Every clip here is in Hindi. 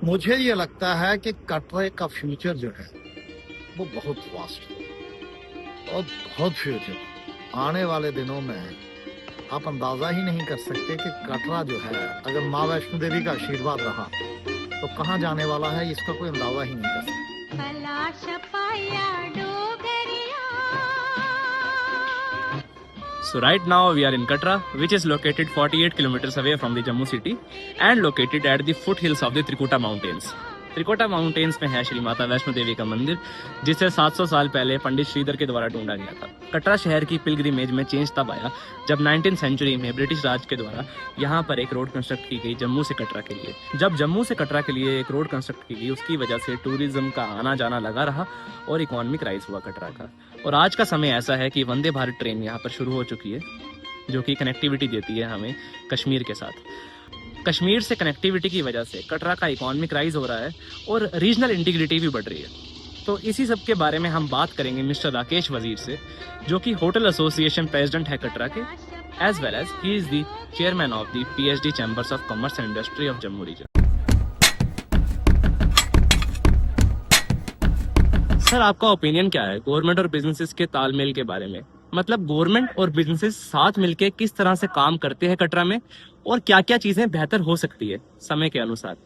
मुझे ये लगता है कि कटरे का फ्यूचर जो है वो बहुत वास्ट है और बहुत फ्यूचर आने वाले दिनों में आप अंदाजा ही नहीं कर सकते कि कटरा जो है अगर माँ वैष्णो देवी का आशीर्वाद रहा तो कहाँ जाने वाला है, इसका कोई अंदाजा ही नहीं कर सकता। So right now we are in Katra, which is located 48 kilometers away from the Jammu city and located at the foothills of the Trikuta mountains. Trikuta mountains में है श्री माता वैष्णो देवी का मंदिर, जिसे 700 साल पहले पंडित श्रीधर के द्वारा ढूंढा गया था। कटरा शहर की पिलग्रिमेज में चेंज तब आया जब 19th सेंचुरी में ब्रिटिश राज के द्वारा यहाँ पर एक रोड कंस्ट्रक्ट की गई जम्मू से कटरा के लिए। जब जम्मू से कटरा के लिए एक रोड कंस्ट्रक्ट की गई, उसकी वजह से टूरिज्म का आना जाना लगा रहा और इकोनॉमिक राइज हुआ कटरा का। और आज का समय ऐसा है कि वंदे भारत ट्रेन यहाँ पर शुरू हो चुकी है, जो कि कनेक्टिविटी देती है हमें कश्मीर के साथ। कश्मीर से कनेक्टिविटी की वजह से कटरा का इकोनॉमिक राइज हो रहा है और रीजनल इंटीग्रिटी भी बढ़ रही है। तो इसी सब के बारे में हम बात करेंगे मिस्टर राकेश वजीर से, जो कि होटल एसोसिएशन प्रेसिडेंट है कटरा के, as well as he is the chairman of the PHD chambers of commerce and industry of Jammu region. Sir, आपका ओपिनियन क्या है गवर्नमेंट और बिजनेसेस के तालमेल के बारे में? मतलब गवर्नमेंट और बिजनेसेस साथ मिलके किस तरह से काम करते हैं कटरा में और क्या क्या चीजें बेहतर हो सकती है समय के अनुसार?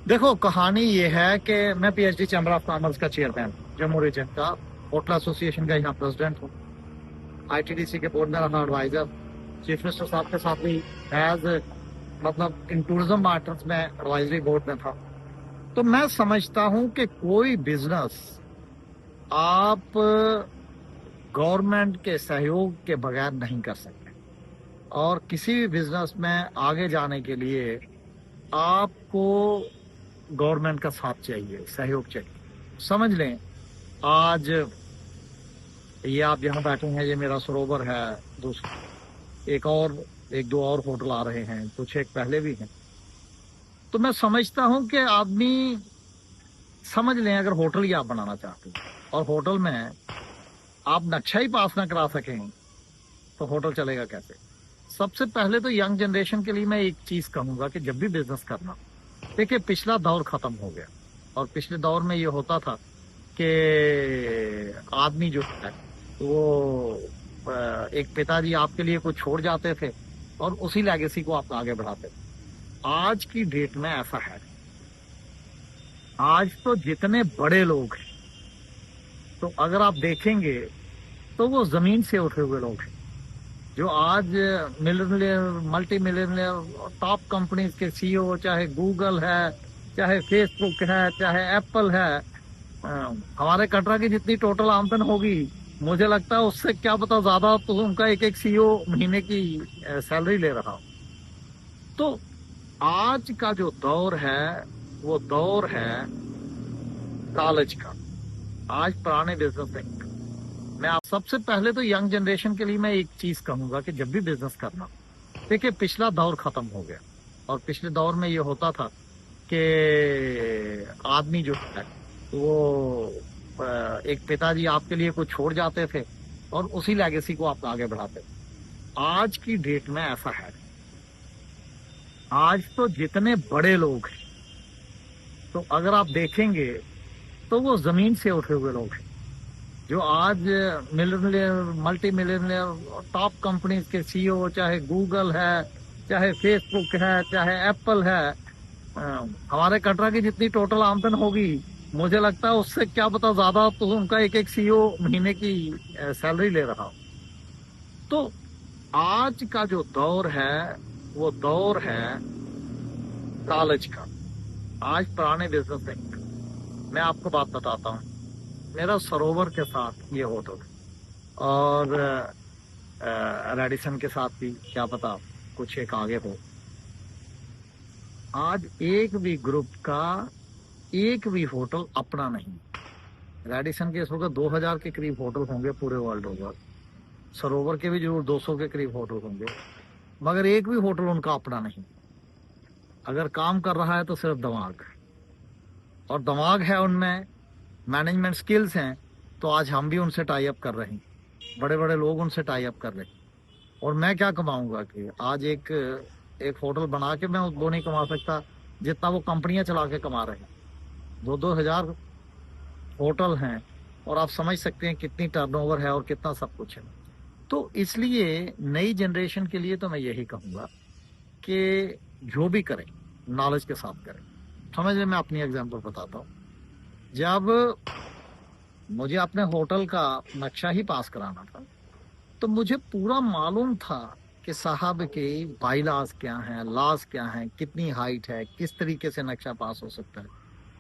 देखो, कहानी ये है कि मैं पीएचडी चैम्बर ऑफ कॉमर्स का चेयरमैन, जम्मू रीजन का होटल एसोसिएशन का यहाँ प्रेसिडेंट हूँ, आईटीडीसी के बोर्ड में रहा एडवाइजर, चीफ मिनिस्टर साहब के साथ भी एज मतलब इन टूरिज्म मैटर्स में एडवाइजरी बोर्ड में था। तो मैं समझता हूँ कि कोई बिजनेस आप गवर्नमेंट के सहयोग के बगैर नहीं कर सकते, और किसी भी बिजनेस में आगे जाने के लिए आपको गवर्नमेंट का साथ चाहिए, सहयोग चाहिए। समझ लें, आज ये आप यहाँ बैठे हैं, ये मेरा सरोवर है, दूसरा एक दो और होटल आ रहे हैं, कुछ एक पहले भी हैं। तो मैं समझता हूँ कि आदमी समझ लें, अगर होटल ही आप बनाना चाहते हैं और होटल में आप नक्शा ही पास ना करा सकें तो होटल चलेगा कैसे? सबसे पहले तो यंग जनरेशन के लिए मैं एक चीज कहूंगा कि जब भी बिजनेस करना, देखिए पिछला दौर खत्म हो गया, और पिछले दौर में ये होता था कि आदमी जो है वो एक पिताजी आपके लिए कुछ छोड़ जाते थे और उसी लेगेसी को आप आगे बढ़ाते थे। आज की डेट में ऐसा है, आज तो जितने बड़े लोग हैं, तो अगर आप देखेंगे तो वो जमीन से उठे हुए लोग हैं, जो आज millionaire, multi millionaire, top companies के सीईओ, चाहे गूगल है, चाहे फेसबुक है, चाहे एप्पल है। हमारे कटरा की जितनी टोटल आमदन होगी, मुझे लगता है उससे क्या पता ज्यादा तो उनका एक सीईओ महीने की सैलरी ले रहा हो। तो आज का जो दौर है वो दौर है कॉलेज का। आज पुराने बिजनेस नहीं। मैं आप सबसे पहले तो यंग जनरेशन के लिए मैं एक चीज कहूंगा कि जब भी बिजनेस करना, देखिए पिछला दौर खत्म हो गया, और पिछले दौर में ये होता था कि आदमी जो है वो एक पिताजी आपके लिए कुछ छोड़ जाते थे और उसी लेगेसी को आप आगे बढ़ाते थे। आज की डेट में ऐसा है, आज तो जितने बड़े लोग हैं, तो अगर आप देखेंगे तो वो जमीन से उठे हुए लोग हैं, जो आज millionaire, multi millionaire, top companies के सीईओ, चाहे गूगल है, चाहे फेसबुक है, चाहे एप्पल है। हमारे कटरा की जितनी टोटल आमदन होगी, मुझे लगता है उससे क्या पता ज्यादा तो उनका एक सीईओ महीने की सैलरी ले रहा हो। तो आज का जो दौर है वो दौर है कॉलेज का। आज पुराने बिजनेस नहीं। मैं आपको बात बताता हूँ, मेरा सरोवर के साथ ये होटल, और रेडिसन के साथ भी क्या पता कुछ एक आगे हो। आज एक भी ग्रुप का एक भी होटल अपना नहीं। रेडिसन के इस वक्त 2000 के करीब होटल होंगे पूरे वर्ल्ड ओवर, सरोवर के भी जरूर 200 के करीब होटल होंगे, मगर एक भी होटल उनका अपना नहीं। अगर काम कर रहा है तो सिर्फ दिमाग, और दिमाग है उनमें, मैनेजमेंट स्किल्स हैं, तो आज हम भी उनसे टाई अप कर रहे हैं, बड़े बड़े लोग उनसे टाई अप कर रहे हैं। और मैं क्या कमाऊंगा कि आज एक होटल बना के मैं वो नहीं कमा सकता जितना वो कंपनियां चला के कमा रहे हैं। 2-2 हजार होटल हैं और आप समझ सकते हैं कितनी टर्नओवर है और कितना सब कुछ है। तो इसलिए नई जनरेशन के लिए तो मैं यही कहूँगा कि जो भी करें नॉलेज के साथ करें। समझ लें, मैं अपनी एग्जांपल बताता हूँ। जब मुझे अपने होटल का नक्शा ही पास कराना था तो मुझे पूरा मालूम था कि साहब के बाइलास क्या हैं, लॉज क्या हैं, कितनी हाइट है, किस तरीके से नक्शा पास हो सकता है।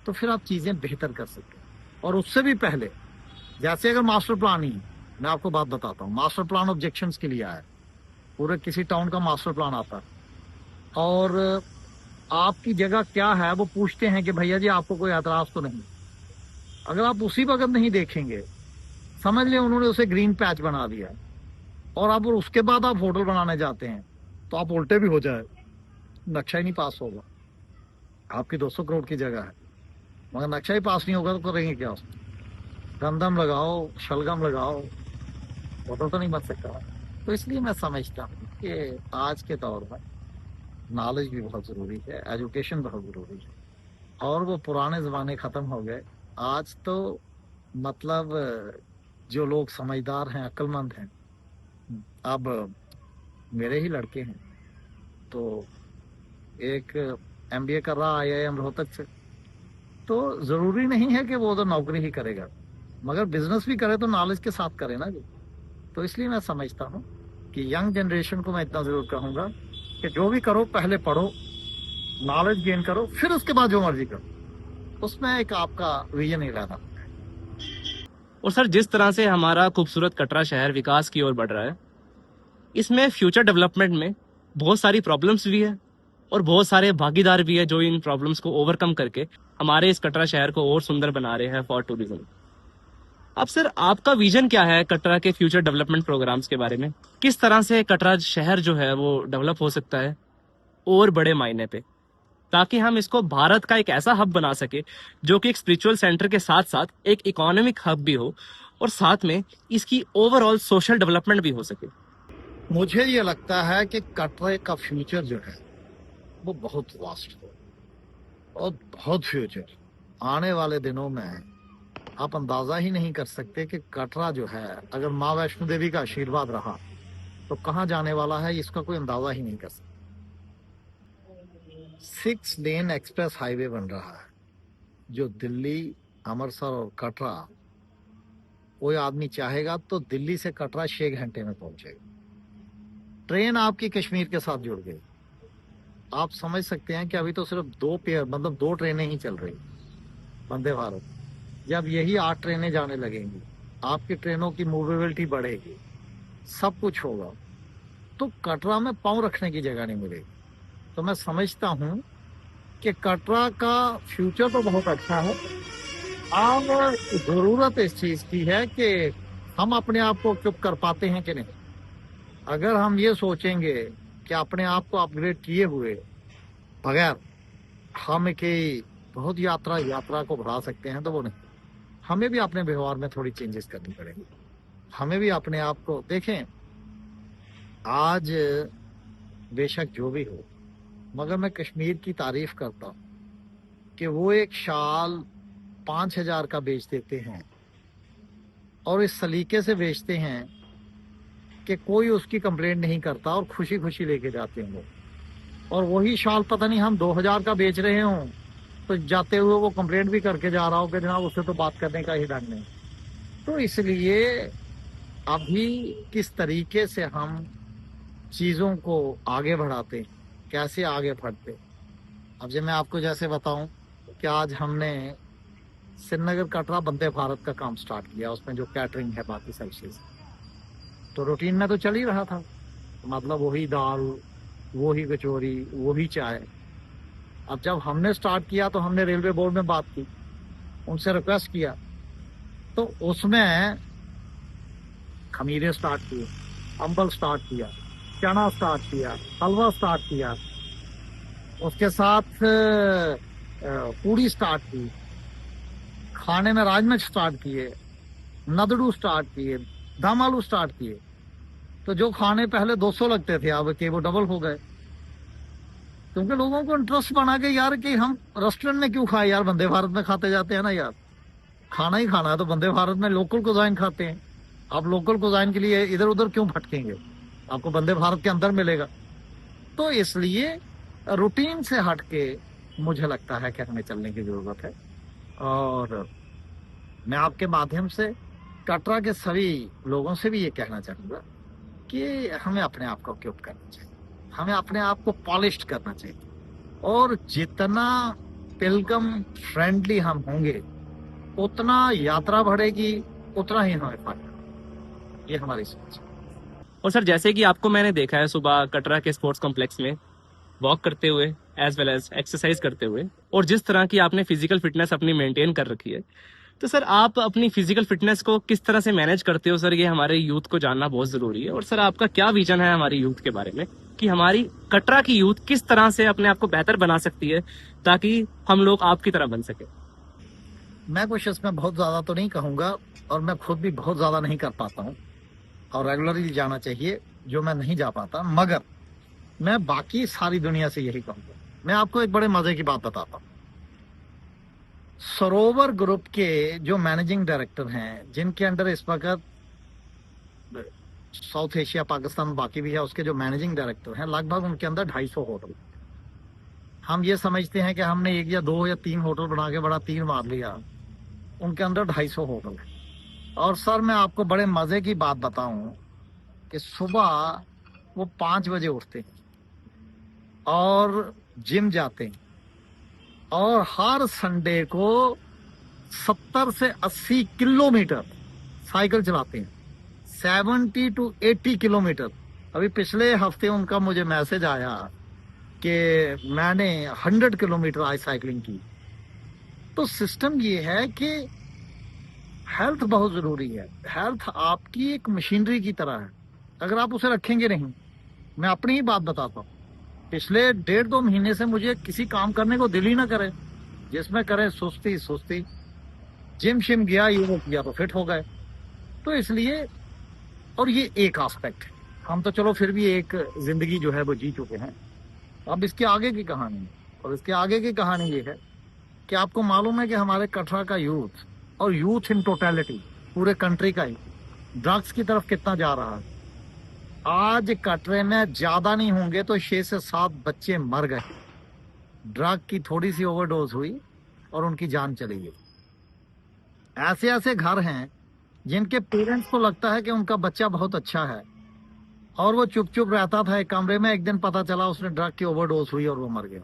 तो फिर आप चीजें बेहतर कर सकते हैं। और उससे भी पहले, जैसे अगर मास्टर प्लान ही, मैं आपको बात बताता हूँ, मास्टर प्लान ऑब्जेक्शंस के लिए आया। पूरे किसी टाउन का मास्टर प्लान आता है और आपकी जगह क्या है वो पूछते हैं कि भैया जी आपको कोई एतराज तो नहीं। अगर आप उसी वक्त नहीं देखेंगे, समझ लें उन्होंने उसे ग्रीन पैच बना दिया और अब उसके बाद आप होटल बनाने जाते हैं तो आप उल्टे भी हो जाए, नक्शा ही नहीं पास होगा। आपकी 200 करोड़ की जगह है मगर नक्शा ही पास नहीं होगा तो करेंगे क्या उसमें? गंदम लगाओ, शलगम लगाओ, होटल तो नहीं बन सकता। तो इसलिए मैं समझता हूँ कि आज के दौर में नॉलेज भी बहुत जरूरी है, एजुकेशन बहुत जरूरी है। और वो पुराने जमाने खत्म हो गए। आज तो मतलब जो लोग समझदार हैं, अक्लमंद हैं, अब मेरे ही लड़के हैं तो एक MBA कर रहा IIM रोहतक से। तो जरूरी नहीं है कि वो तो नौकरी ही करेगा, मगर बिजनेस भी करे तो नॉलेज के साथ करे ना जी। तो इसलिए मैं समझता हूँ कि यंग जनरेशन को मैं इतना जरूर कहूंगा कि जो भी करो पहले पढ़ो, नॉलेज गेन करो, फिर उसके बाद जो मर्जी करो। उसमें एक आपका विजन ही रहना। और सर, जिस तरह से हमारा खूबसूरत कटरा शहर विकास की ओर बढ़ रहा है, इसमें फ्यूचर डेवलपमेंट में बहुत सारी प्रॉब्लम्स भी है और बहुत सारे भागीदार भी है जो इन प्रॉब्लम्स को ओवरकम करके हमारे इस कटरा शहर को और सुंदर बना रहे हैं फॉर टूरिज्म। अब सर, आपका विजन क्या है कटरा के फ्यूचर डेवलपमेंट प्रोग्राम्स के बारे में? किस तरह से कटरा शहर जो है वो डेवलप हो सकता है और बड़े मायने पे, ताकि हम इसको भारत का एक ऐसा हब बना सके जो कि एक स्पिरिचुअल सेंटर के साथ साथ एक इकोनॉमिक हब भी हो और साथ में इसकी ओवरऑल सोशल डेवलपमेंट भी हो सके? मुझे ये लगता है कि कटरे का फ्यूचर जो है वो बहुत वास्ट है और बहुत फ्यूचर। आने वाले दिनों में आप अंदाजा ही नहीं कर सकते कि कटरा जो है, अगर माँ वैष्णो देवी का आशीर्वाद रहा तो कहाँ जाने वाला है, इसका कोई अंदाजा ही नहीं कर सकता। 6 लेन एक्सप्रेस हाईवे बन रहा है जो दिल्ली, अमृतसर और कटरा, कोई आदमी चाहेगा तो दिल्ली से कटरा 6 घंटे में पहुंचेगा। ट्रेन आपकी कश्मीर के साथ जुड़ गई। आप समझ सकते हैं कि अभी तो सिर्फ 2 पेयर, मतलब 2 ट्रेनें ही चल रही वंदे भारत। जब यही 8 ट्रेनें जाने लगेंगी, आपकी ट्रेनों की मूवेबिलिटी बढ़ेगी, सब कुछ होगा, तो कटरा में पांव रखने की जगह नहीं मिलेगी। तो मैं समझता हूं कि कटरा का फ्यूचर तो बहुत अच्छा है। अब जरूरत इस चीज की है कि हम अपने आप को चुप कर पाते हैं कि नहीं। अगर हम ये सोचेंगे कि अपने आप को अपग्रेड किए हुए बगैर हम की बहुत यात्रा को बढ़ा सकते हैं, तो वो नहीं। हमें भी अपने व्यवहार में थोड़ी चेंजेस करनी पड़ेगी। हमें भी अपने आप को देखें, आज बेशक जो भी हो, मगर मैं कश्मीर की तारीफ करता हूँ कि वो एक शाल 5,000 का बेच देते हैं और इस सलीके से बेचते हैं कि कोई उसकी कंप्लेंट नहीं करता और खुशी खुशी लेके जाते हैं वो। और वही शाल पता नहीं हम 2,000 का बेच रहे हों तो जाते हुए वो कंप्लेंट भी करके जा रहा हो कि जनाब उससे तो बात करने का ही ढंग नहीं। तो इसलिए अभी किस तरीके से हम चीज़ों को आगे बढ़ाते, कैसे आगे बढ़ते। अब जब मैं आपको जैसे बताऊं कि आज हमने श्रीनगर कटरा वंदे भारत का काम स्टार्ट किया, उसमें जो कैटरिंग है, बाकी सब चीज़ तो रूटीन में तो चल ही रहा था, मतलब वही दाल, वही कचौरी, वही चाय। अब जब हमने स्टार्ट किया तो हमने रेलवे बोर्ड में बात की, उनसे रिक्वेस्ट किया, तो उसमें खमीरे स्टार्ट किए, अम्बल स्टार्ट किया, चना स्टार्ट किया, हलवा स्टार्ट किया, उसके साथ पूड़ी स्टार्ट की, खाने में राजमा स्टार्ट किए, नदड़ू स्टार्ट किए, दम आलू स्टार्ट किए। तो जो खाने पहले 200 लगते थे अब के वो डबल हो गए। तो क्योंकि लोगों को इंटरेस्ट बना के यार कि हम रेस्टोरेंट में क्यों खाए यार, वंदे भारत में खाते जाते हैं ना यार, खाना ही खाना है तो वंदे भारत में लोकल कुजाइन खाते हैं। आप लोकल कुजाइन के लिए इधर उधर क्यों भटकेंगे, आपको वंदे भारत के अंदर मिलेगा। तो इसलिए रूटीन से हटके मुझे लगता है कि हमें चलने की जरूरत है। और मैं आपके माध्यम से कटरा के सभी लोगों से भी ये कहना चाहूंगा कि हमें अपने आप को क्यों करना चाहिए, हमें अपने आप को पॉलिश करना चाहिए, और जितना पिलग्रम फ्रेंडली हम होंगे उतना यात्रा बढ़ेगी, उतना ही हमें फायदा। ये हमारी सोच है। और सर जैसे कि आपको मैंने देखा है सुबह कटरा के स्पोर्ट्स कॉम्प्लेक्स में वॉक करते हुए एज वेल एज एक्सरसाइज करते हुए, और जिस तरह की आपने फिजिकल फिटनेस अपनी मेंटेन कर रखी है, तो सर आप अपनी फिजिकल फिटनेस को किस तरह से मैनेज करते हो सर, ये हमारे यूथ को जानना बहुत जरूरी है। और सर आपका क्या विजन है हमारी यूथ के बारे में कि हमारी कटरा की यूथ किस तरह से अपने आप को बेहतर बना सकती है ताकि हम लोग आपकी तरह बन सके। मैं कुछ इसमें बहुत ज्यादा तो नहीं कहूंगा, और मैं खुद भी बहुत ज्यादा नहीं कर पाता हूँ, और रेगुलरली जाना चाहिए जो मैं नहीं जा पाता, मगर मैं बाकी सारी दुनिया से यही कहूंगा। मैं आपको एक बड़े मजे की बात बताता हूँ। सरोवर ग्रुप के जो मैनेजिंग डायरेक्टर हैं, जिनके अंडर इस वक्त साउथ एशिया, पाकिस्तान बाकी भी है, उसके जो मैनेजिंग डायरेक्टर हैं, लगभग उनके अंदर 250 होटल। हम ये समझते हैं कि हमने एक या दो या तीन होटल बना के बड़ा तीर मार लिया, उनके अंदर 250 होटल है। और सर मैं आपको बड़े मजे की बात बताऊं कि सुबह वो 5 बजे उठते हैं और जिम जाते हैं, और हर संडे को 70 से 80 किलोमीटर साइकिल चलाते हैं, 70 to 80 किलोमीटर। अभी पिछले हफ्ते उनका मुझे मैसेज आया कि मैंने 100 किलोमीटर आज साइकिलिंग की। तो सिस्टम ये है कि हेल्थ बहुत जरूरी है। हेल्थ आपकी एक मशीनरी की तरह है, अगर आप उसे रखेंगे नहीं। मैं अपनी ही बात बताता हूँ, पिछले 1.5-2 महीने से मुझे किसी काम करने को दिल ही ना करे, जिसमें करे सुस्ती सुस्ती। जिम शिम गया, ये वो किया तो फिट हो गए। तो इसलिए, और ये एक एस्पेक्ट है, हम तो चलो फिर भी एक जिंदगी जो है वो जी चुके हैं। अब इसके आगे की कहानी, और इसके आगे की कहानी ये है कि आपको मालूम है कि हमारे कटरा का यूथ, और यूथ इन टोटलिटी पूरे कंट्री का ही, ड्रग्स की तरफ कितना जा रहा है। आज कटरे में ज्यादा नहीं होंगे तो 6 से 7 बच्चे मर गए, ड्रग की थोड़ी सी ओवरडोज हुई और उनकी जान चली गई। ऐसे ऐसे घर हैं जिनके पेरेंट्स को लगता है कि उनका बच्चा बहुत अच्छा है, और वो चुप चुप रहता था एक कमरे में, एक दिन पता चला उसने ड्रग की ओवरडोज हुई और वो मर गया।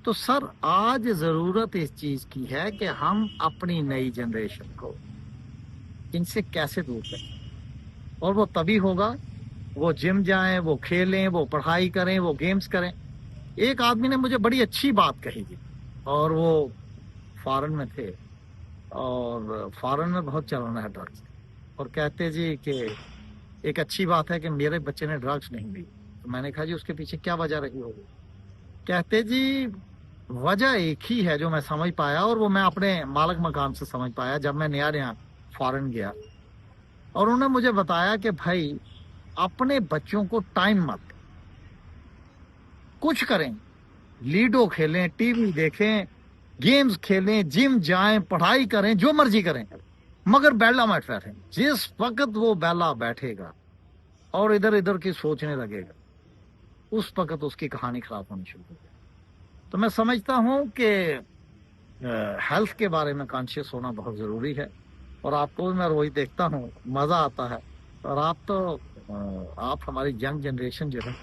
तो सर आज जरूरत इस चीज की है कि हम अपनी नई जनरेशन को इनसे कैसे दूर करें, और वो तभी होगा, वो जिम जाएं, वो खेलें, वो पढ़ाई करें, वो गेम्स करें। एक आदमी ने मुझे बड़ी अच्छी बात कही थी, और वो फॉरेन में थे, और फॉरेन में बहुत चलन है ड्रग्स, और कहते जी कि एक अच्छी बात है कि मेरे बच्चे ने ड्रग्स नहीं ली। तो मैंने कहा जी उसके पीछे क्या वजह रही होगी। कहते जी वजह एक ही है जो मैं समझ पाया, और वो मैं अपने मालिक मकान से समझ पाया जब मैं नया नया फॉरेन गया। और उन्होंने मुझे बताया कि भाई अपने बच्चों को टाइम मत, कुछ करें, लीडो खेलें, टीवी देखें, गेम्स खेलें, जिम जाएं, पढ़ाई करें, जो मर्जी करें, मगर बेला मत बैठें। जिस वक्त वो बेला बैठेगा और इधर इधर की सोचने लगेगा, उस वक्त उसकी कहानी खराब होनी शुरू हो जाए। तो मैं समझता हूं कि हेल्थ के बारे में कॉन्शियस होना बहुत जरूरी है। और आपको मैं रोज देखता हूँ, मजा आता है। और आप हमारी यंग जनरेशन जो है,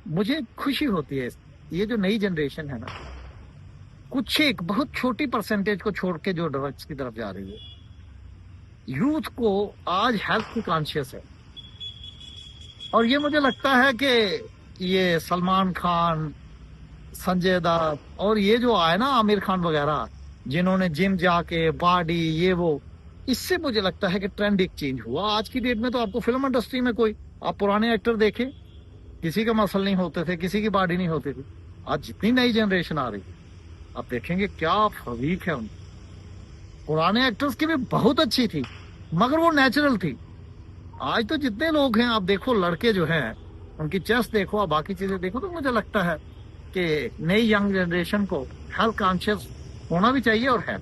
मुझे खुशी होती है। ये जो नई जनरेशन है ना, कुछ एक बहुत छोटी परसेंटेज को छोड़ के जो ड्रग्स की तरफ जा रही है, यूथ को आज हेल्थ की कॉन्शियस है। और ये मुझे लगता है कि ये सलमान खान, संजय दत्त, और ये जो आए ना आमिर खान वगैरह, जिन्होंने जिम जाके बॉडी ये वो, इससे मुझे लगता है कि ट्रेंड एक चेंज हुआ। आज की डेट में तो आपको फिल्म इंडस्ट्री में कोई, आप पुराने एक्टर देखें, किसी का मसल नहीं होते थे, किसी की बॉडी नहीं होती थी। आज जितनी नई जनरेशन आ रही है, आप देखेंगे क्या फरीक है उनकी। पुराने एक्टर्स की भी बहुत अच्छी थी, मगर वो नेचुरल थी। आज तो जितने लोग हैं आप देखो, लड़के जो हैं उनकी चेस्ट देखो और बाकी चीजें देखो, तो मुझे लगता है कि नई यंग जनरेशन को हेल्थ कॉन्शियस होना भी चाहिए और है।